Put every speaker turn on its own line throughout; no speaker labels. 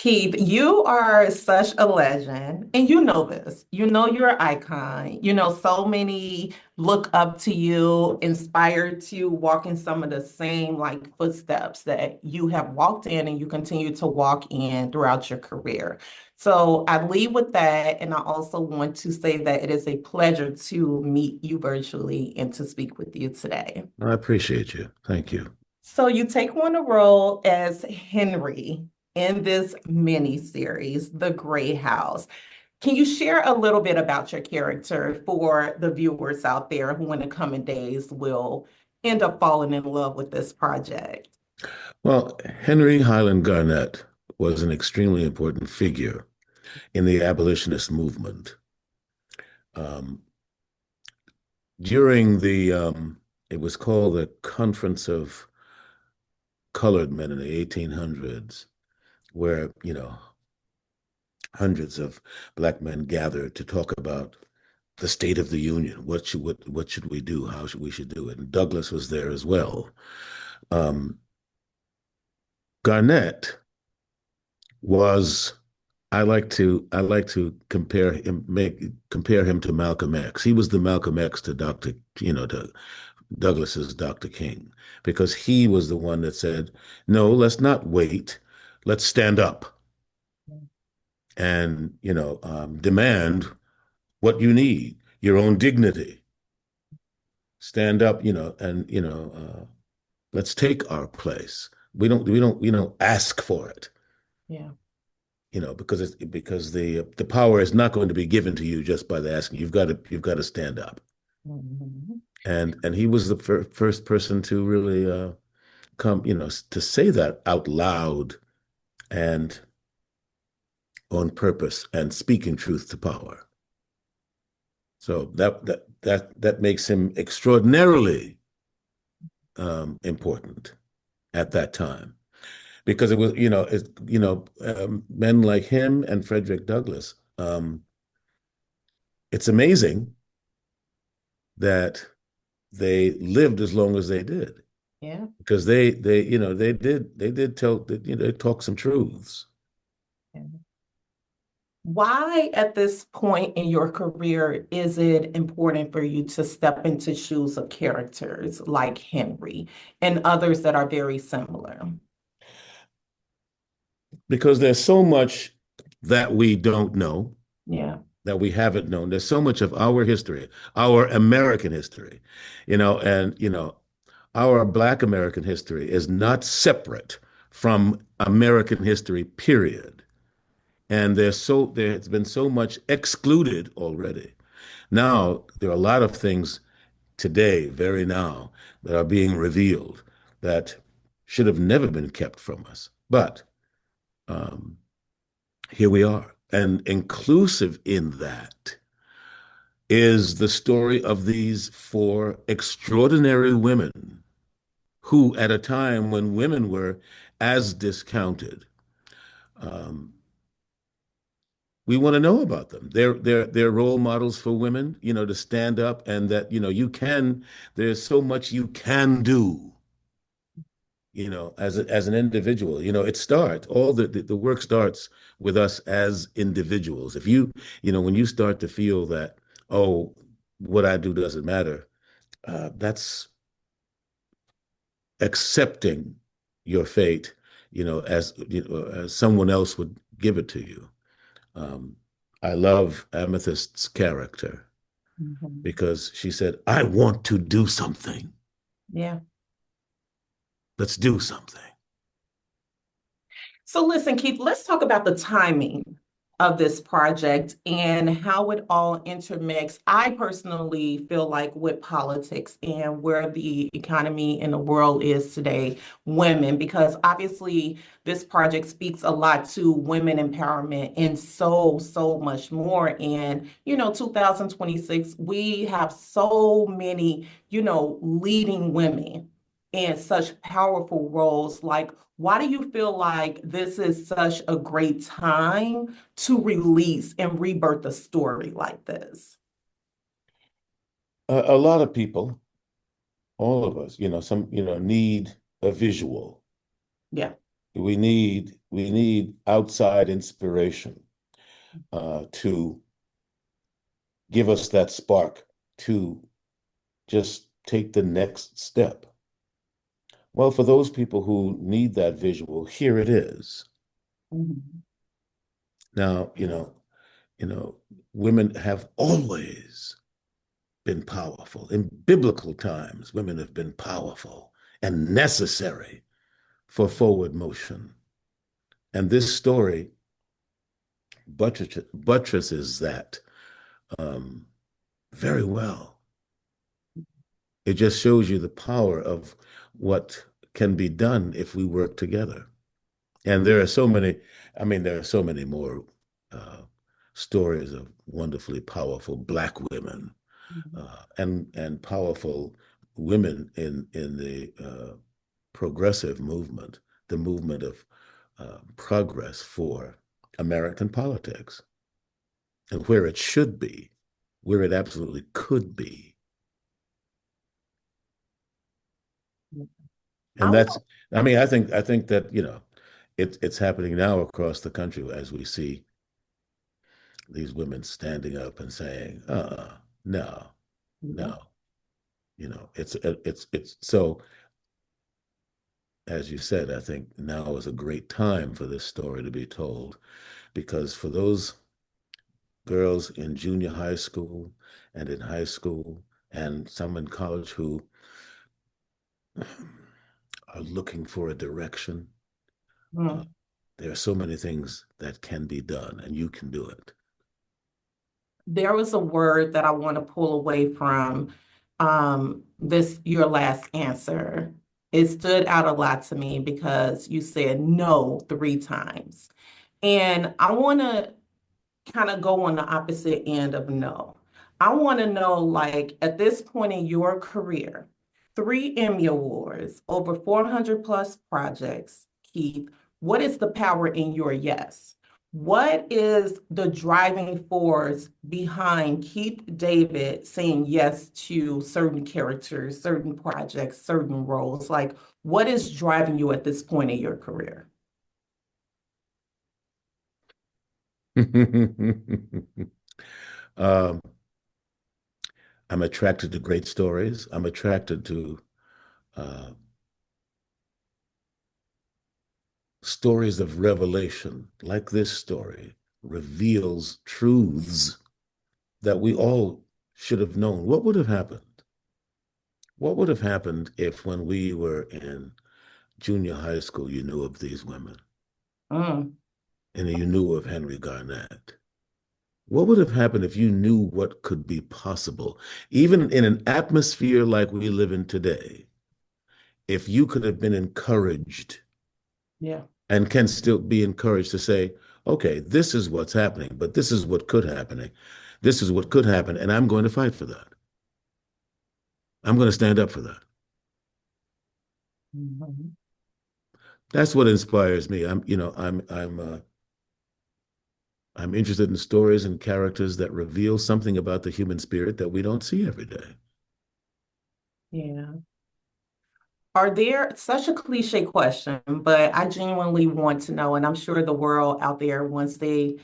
Keith, you are such a legend, and you know this. You know you're an icon. You know, so many look up to you, inspired to walk in some of the same like footsteps that you have walked in and you continue to walk in throughout your career. So I leave with that, and I also want to say that it is a pleasure to meet you virtually and to speak with you today.
I appreciate you. Thank you.
So you take on a role as Henry in this mini series, The Gray House. Can you share a little bit about your character for the viewers out there who in the coming days will end up falling in love with this project?
Well, Henry Highland Garnett was an extremely important figure in the abolitionist movement. Um, during it was called the Conference of Colored Men in the 1800s, where, hundreds of black men gathered to talk about the state of the union. What should we do? How should we should do it? And Douglass was there as well. Um, Garnett was I like to compare him to Malcolm X. He was the Malcolm X to to Douglas's Dr. King, because he was the one that said, "No, let's not wait. Let's stand up and demand what you need, your own dignity. Stand up, and let's take our place. We don't ask for it."
Yeah.
Because the power is not going to be given to you just by the asking. You've got to stand up.
Mhm.
And he was the first person to really come, to say that out loud and on purpose and speaking truth to power. So that makes him extraordinarily important at that time, because it was, men like him and Frederick Douglass. It's amazing that they lived as long as they did,
Yeah.
because they did tell, they talk some truths.
Yeah. Why, at this point in your career, is it important for you to step into shoes of characters like Henry and others that are very similar?
Because there's so much that we don't know,
Yeah.
that we haven't known. There's so much of our history, our American history, and our Black American history is not separate from American history, period. And there has been so much excluded already. Now there are a lot of things today, very now, that are being revealed that should have never been kept from us. But um, here we are. And inclusive in that is the story of these four extraordinary women who, at a time when women were as discounted, um, we want to know about them. They're role models for women, to stand up, and that, there's so much you can do, as an individual. It starts, all the work starts with us as individuals. If when you start to feel that, oh, what I do doesn't matter, that's accepting your fate, as someone else would give it to you. Um, I love Amethyst's character
Mhm.
because she said, "I want to do something.
Yeah.
Let's do something."
So listen, Keith, let's talk about the timing of this project and how it all intermix. I personally feel like with politics and where the economy in the world is today, women, because obviously this project speaks a lot to women empowerment and so, so much more. And, 2026, we have so many, leading women in such powerful roles. Like, why do you feel like this is such a great time to release and rebirth a story like this?
A lot of people, all of us, some, need a visual.
Yeah.
we need outside inspiration to give us that spark to just take the next step. Well, for those people who need that visual, here it is.
Mhm.
Now, women have always been powerful. In biblical times, women have been powerful and necessary for forward motion. And this story buttresses that um, very well. It just shows you the power of what can be done if we work together. And there are so many, I mean, there are so many more uh, stories of wonderfully powerful Black women
Mhm.
and powerful women in the progressive movement, the movement of progress for American politics, and where it should be, where it absolutely could be.
I
And that's,
want,
I mean, I think that, it's happening now across the country as we see these women standing up and saying, no,
yeah,
no, it's so, as you said, I think now is a great time for this story to be told because for those girls in junior high school and in high school and some in college who are looking for a direction, uh,
mm.
there are so many things that can be done, and you can do it.
There was a word that I want to pull away from this, your last answer. It stood out a lot to me because you said no 3 times. And I want to kind of go on the opposite end of no. I want to know, like, at this point in your career, 3 Emmy Awards, over 400 plus projects, Keith, what is the power in your yes? What is the driving force behind Keith David saying yes to certain characters, certain projects, certain roles? Like, what is driving you at this point in your career?
um, I'm attracted to great stories. I'm attracted to uh, stories of revelation, like this story reveals truths that we all should have known. What would have happened? What would have happened if, when we were in junior high school, you knew of these women
Mm,
and you knew of Henry Garnett? What would have happened if you knew what could be possible, even in an atmosphere like we live in today? If you could have been encouraged
yeah.
and can still be encouraged to say, okay, this is what's happening, but this is what could happen. This is what could happen, and I'm going to fight for that. I'm going to stand up for that.
Mhm.
That's what inspires me. I'm interested in stories and characters that reveal something about the human spirit that we don't see every day.
Yeah. Are there, such a cliche question, but I genuinely want to know, and I'm sure the world out there, once they,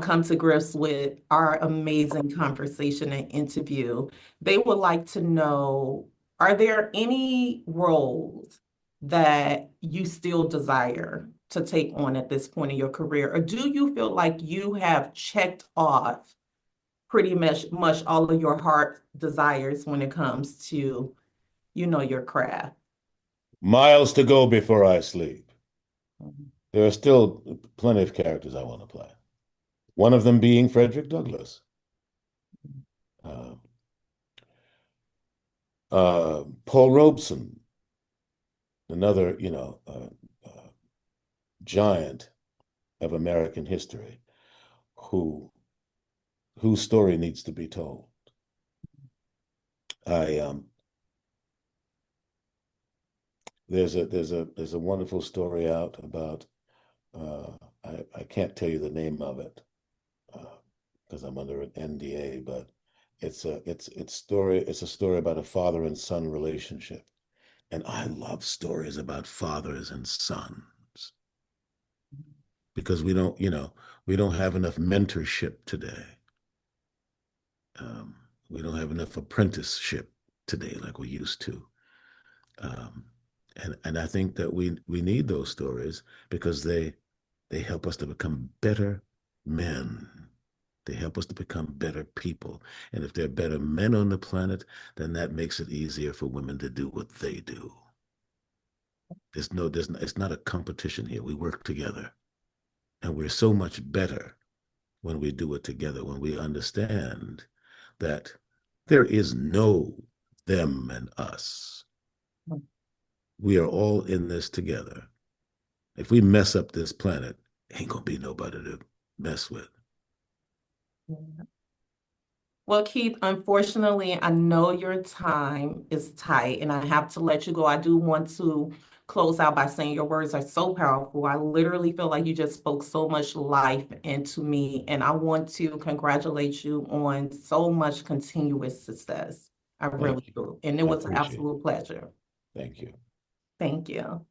come to grips with our amazing conversation and interview, they would like to know, are there any roles that you still desire to take on at this point in your career? Or do you feel like you have checked off pretty much all of your heart desires when it comes to, your craft?
Miles to go before I sleep.
Mhm.
There are still plenty of characters I want to play. One of them being Frederick Douglass. Uh, Paul Robeson, another, giant of American history, who whose story needs to be told. I there's a wonderful story out about I can't tell you the name of it because I'm under an NDA, but it's a story about a father and son relationship. And I love stories about fathers and sons. because we don't have enough mentorship today. Um, we don't have enough apprenticeship today like we used to. Um, and I think that we need those stories because they help us to become better men. They help us to become better people. And if there are better men on the planet, then that makes it easier for women to do what they do. It's not a competition here. We work together. And we're so much better when we do it together, when we understand that there is no them and us. We are all in this together. If we mess up this planet, ain't gonna be nobody to mess with.
Well, Keith, unfortunately, I know your time is tight and I have to let you go. I do want to close out by saying your words are so powerful. I literally feel like you just spoke so much life into me, and I want to congratulate you on so much continuous success. I
Thank
really
you.
do. And it
I
was an
appreciate it.
absolute pleasure.
Thank you.
Thank you.